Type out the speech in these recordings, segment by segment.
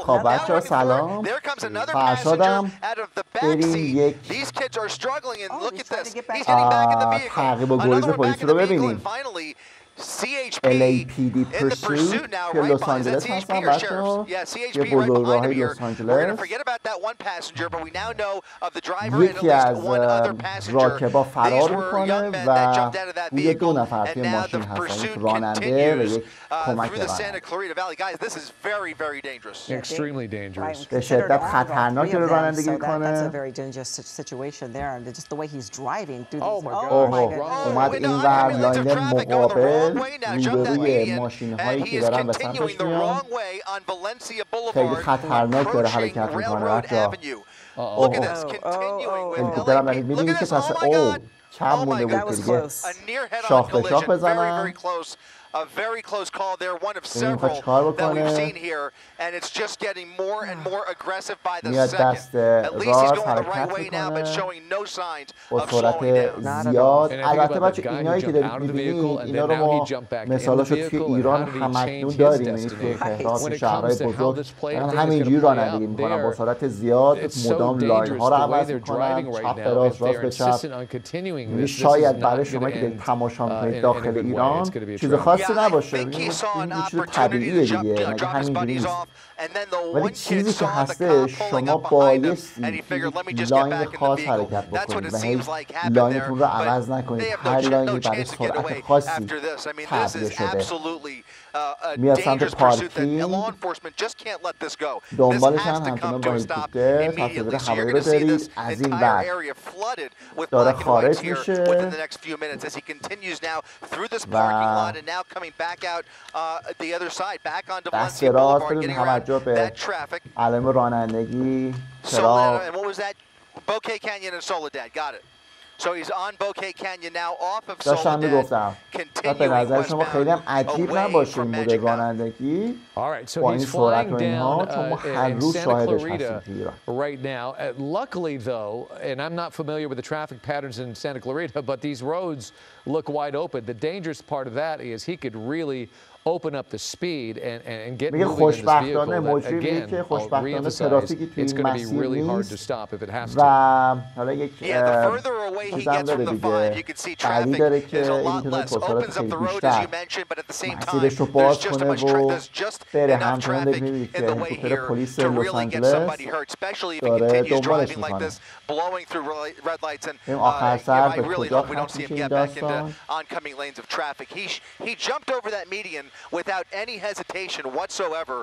خب بچه‌ها سلام. فرشادم بریم یک تعقیب و گریز پلیس رو ببینیم. LAPD Pursuit که لس آنجلس هستن بچه‌ها، یه بزرگراهی لس آنجلس. یکی از راکبا فرار میکنه و روی دو نفر توی ماشین هستن، یک راننده و یک کمک راننده. به شدت خطرناک رو رانندگی میکنه. اومد این ور لاین مقابل روبروی ماشین هایی که دارن به سمتش میان. خیلی خطرناک داره حرکت میکنه بچه‌ها. هلیکوپترم دارید میبینید که پس کم مونده بود که دیگه شاخ به شاخ بزنن. این میخواد چیکار بکنه؟ میاد دست راست حرکت میکنه با سرعت زیاد. البته بچه اینایی که دارید میبینید اینا رو ما مثالاشو توی ایران همکنون داریم، یعنی توی تهران و شهرهای بزرگ همینجوری رانندگی میکنن با سرعت زیاد، مدام لاین ها رو عوض میکنن، چپ به راست، راست به چپ. یعنی شاید برای شما که دارید تماشا میکنید داخل ایران چیز خاصی نباشه، این چیز طبیعیه دیگه، مگه همینجوری نیست. ولی چیزی که هسته شما بایستی لاین خاص حرکت بکنید و هی لاینتون رو عوض نکنید. هر لاینی برای سرعت خاصی طبیعه شده. میاد سمت پارکینگ، دنبالش هم همچنان با هلیکوپتر تصویر هوایی رو دارید. از این ور داره خارج میشه و دست راست بدون توجه به علائم رانندگی چراغ. داشتم میگفتم به نظر شما خیلی هم عجیب نباشه این مدل رانندگی با این سرعت و اینها، چون ما هر روز شاهدش هستیم تو ایران. Right now, luckily though, and I'm not familiar with the traffic patterns in Santa Clarita, but these roads look wide open. The dangerous part of that is he could really open up the speed and get moving in this vehicle. That, again, I'll re-emphasize, it's going to be really hard to stop if it has to. حالا یک چیزم داره دیگه، بعدی داره که این میتونه با سرعت خیلی بیشتر مسیرش رو باز کنه و بره. همچنان دارید میبینید که هلیکوپتر پلیس لس آنجلس داره دنبالش میکنه. این آخر سر به کجا ختم میشه این داستان؟ without any hesitation whatsoever,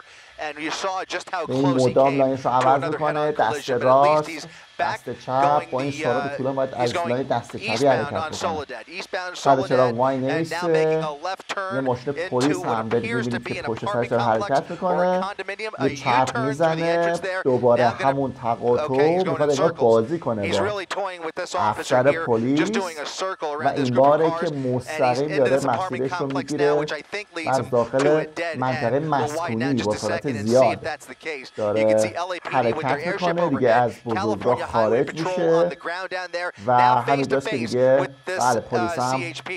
and you saw just how این close he مدام came لاینش رو to عوض another میکنه، head-on دست collision. But at least راست he's back دست چپ با این going سرعت طولان باید از لای دست چپی حرکت بکنه. eastbound سر چراغ Soledad وای and now نمیسته. making a left turn یه ماشین into پلیس what هم دارید appears to میبینید be که an پشت سرش apartment داره complex حرکت or a میکنه. condominium. A یه چرخ U-turn to the میزنه، entrance there. دوباره Now gonna همون تقاطع okay, he's going میخواد in انگار circles. بازی کنه He's با really toying with this officer افسر here, پلیس just doing a circle و around this این group of باره cars, که and he's مستقیم into داره this apartment مسیرش رو complex میگیره now, which I think و leads از him to داخل a dead منطقه end. We'll wind مسکونی out just با a سرعت second and see if زیاد that's the case. You can داره see LAPD with their حرکت airship میکنه دیگه، overhead. از بزرگراه California Highway خارج Patrol on میشه the ground down there. و Now face to همینجاست که face دیگه with this بله پلیس هم CHP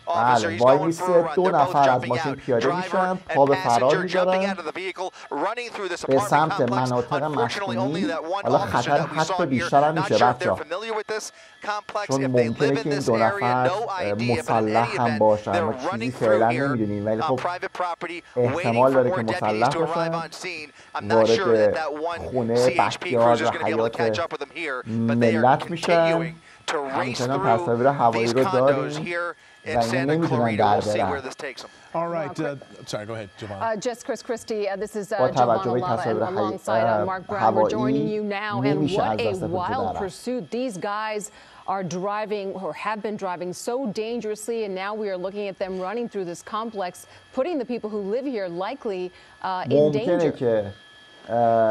officer. بله He's وای going for a میسته. run. دو They're both نفر از jumping ماشین out. پیاده Driver میشن، and پا به فرار passenger jumping میذارن out of the vehicle, running through this به apartment سمت complex. مناطق Unfortunately, only مسکونی. that one حالا officer خطر that we saw حتی here. بیشتر هم Not میشه sure if they're بچه‌ها، familiar with this complex. چون If they ممکنه live in که این this دو area, نفر no idea. But in any مسلح هم event, باشن و they're چیزی running فعلا through here نمیدونیم، ولی on خب private property, waiting احتمال for داره که more deputies مسلح to arrive باشن، on scene. I'm not sure that that one خونه CHP بکیارد cruiser و is going to be able to catch حیات up with them here. But they are ملت میشن. continuing to race همچنان through تصاویر هوایی these رو condos داریم here و in اینا Santa نمیتونن Clarita. در We'll see where برن. this takes them. All right. Sorry, go ahead, Giovanna. Just Chris Christie, this is با توجه Giovanna به Lava and تصاویر alongside Mark Brown. We're joining you now, and نمیشه از what a دست پلیس wild در رفت. pursuit. These guys are driving or have been driving so dangerously, and now we are looking at them running through this complex, putting the people who live here likely in danger.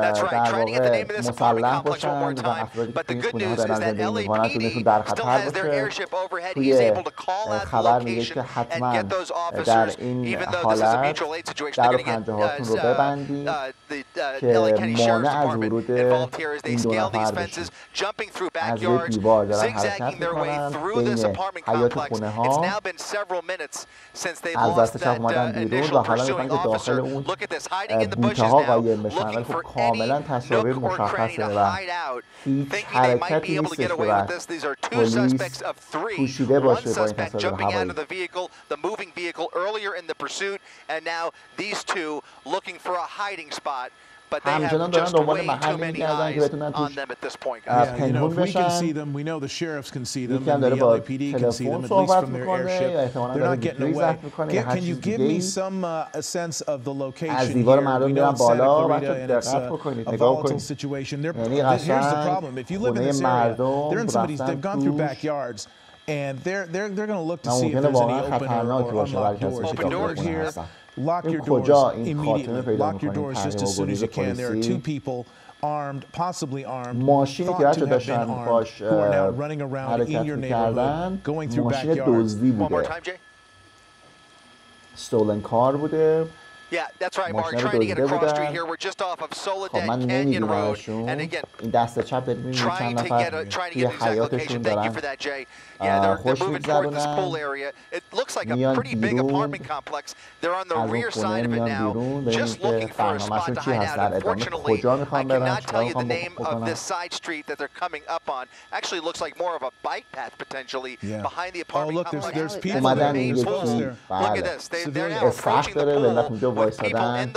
That's right. Trying to get the name of this apartment complex one more time. But the good news is that LAPD still has their airship overhead. He's able to call out the location and get those officers, even though this is a mutual aid situation. They're going to get the LA County Sheriff's Department involved here as they scale these fences, jumping through backyards, zigzagging their way through this apartment complex. It's now been several minutes since they've lost that initial pursuing officer. Look at this, hiding in the bushes now, looking ولی خب کاملا تصاویر مشخصه و هیچ حرکتی نیستش که بعد پلیس پوشیده باشه با این تصاویر هوایی. همچنان دارن دنبال محلی می‌گردن که بتونن توش پنهون بشن. یکی هم داره با تلفن صحبت میکنه یا احتمالاً داره ویدیویی ضبط میکنه یا هر چیز دیگه‌ای. از دیوار مردم میرن بالا. بچه‌ها دقت بکنید، نگاه بکنید، یعنی قشنگ خونه مردم رفتن توش. ممکنه واقعا خطرناک باشه برای کسی که داخل خونه هستن. این کجا این خاتمه پیدا میکنیم تحریم و گریز پلیسی. ماشینی که بچه داشتن باش حرکت میکردن ماشین دزدی بوده، stolen car بوده. ماشین رو دزده بودن. خب من نمیدونمشون. این دست چپ دارید میبینید چند نفر توی حیاتشون دارن خوش میگذرونن، میان بیرون، از اون خونه میان بیرون. ببینید که برنامهشون چی هست، در ادامه کجا میخوان برن، چیکار میخوان بکنن. اومدن این یکی بله استخ داره ولت اونجا وایسادن،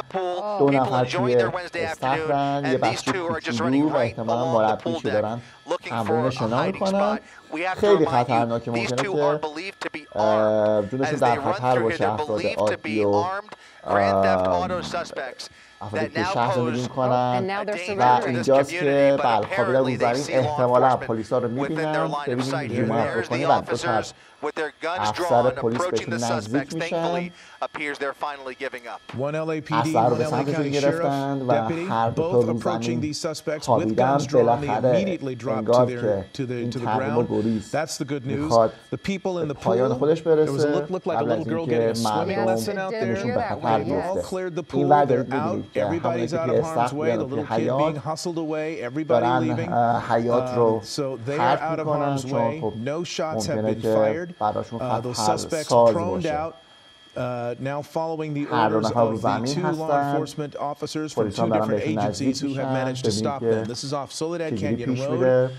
دو نفر توی استخرن، یه بچه کوچولو و احتمالا مربیشو دارن تمرین شنا میکنن. خیلی خطرناکه، ممکنه که جونشون در خطر باشه. افراد عادی و افرادی که شهر زندگی میکنن و اینجاست که بله خوابیده روزنین احتمالا پلیسا رو میبینن. ببینیم حمایت بکنیم و دو تا افسر پلیس بهشون نزدیک میشن، اسلحه رو به سمتشون گرفتن و هر دو تا روزنین خوابیدن. بالاخره انگار که این تحریم و گریز میخواد به پایان خودش برسه قبل از اینکه مردم جونشون به خطر بیفته. این ور دارید میبینید که همونی که توی استخر بودن و توی حیات دارن حیات رو خرد میکنن، چون خب ممکنه که براشون خطر ساز باشه. هر دو نفر رو زمین هستن، پلیس ها دارن بهشون نزدیک میشن. ببینید که چجوری پیش میره.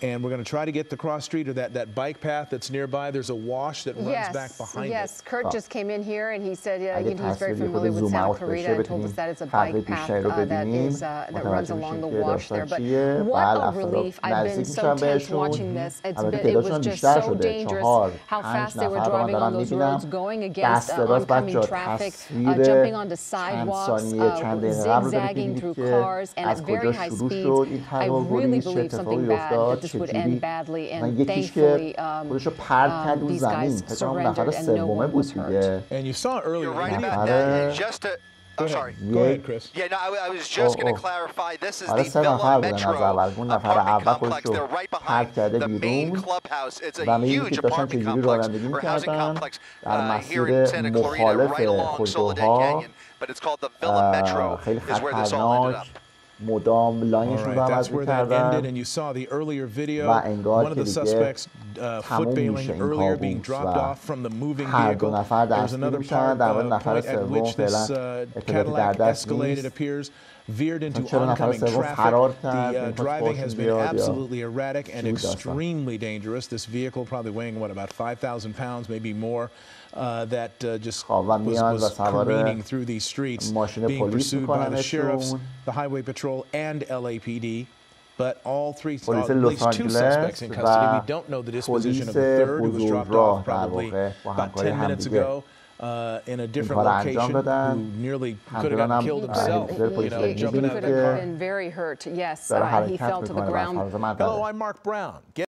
And we're going to try to get the cross street or that bike path that's nearby. There's a wash that runs back behind it. Yes, Kurt just came in here and he said he's very familiar with Santa Clarita and told us that it's a bike path that runs along the wash there. But what a relief. I've been so tense watching this. It was just so dangerous how fast they were driving on those roads, going against oncoming traffic, jumping onto sidewalks, zigzagging through cars and at very high speeds. I really believe something bad, that this would end badly, and thankfully these guys surrendered and no one was hurt. And you saw earlier. You're right about that. And just to I'm sorry. Go ahead, Chris. Yeah, no, I was just going to clarify. This is the Villa Metro apartment complex. They're right behind the main clubhouse. It's a huge apartment complex or housing complex here in Santa Clarita, right along Soledad Canyon. But it's called the Villa Metro. Is where this all ended up. مدام لاینشون رو عوض می‌کردن و انگار که دیگه تموم میشه این کابوس و هر دو نفر دستگیر میشن. در مورد نفر سوم فعلا اطلاعاتی در دست نیست. چرا نفر سوم فرار کرد؟ driving has been absolutely erratic and extremely dangerous. This vehicle probably weighing what, about 5,000 pounds, maybe more. That just was careening through these streets, being pursued by the sheriffs, the highway patrol, and LAPD. But all three, at least two suspects in custody. We don't know the disposition of the third, who was dropped off probably about 10 minutes ago. In a different location, who nearly could have gotten killed himself, jumping out of the car. He could have been very hurt, yes. He fell to the ground. Hello, I'm Mark Brown.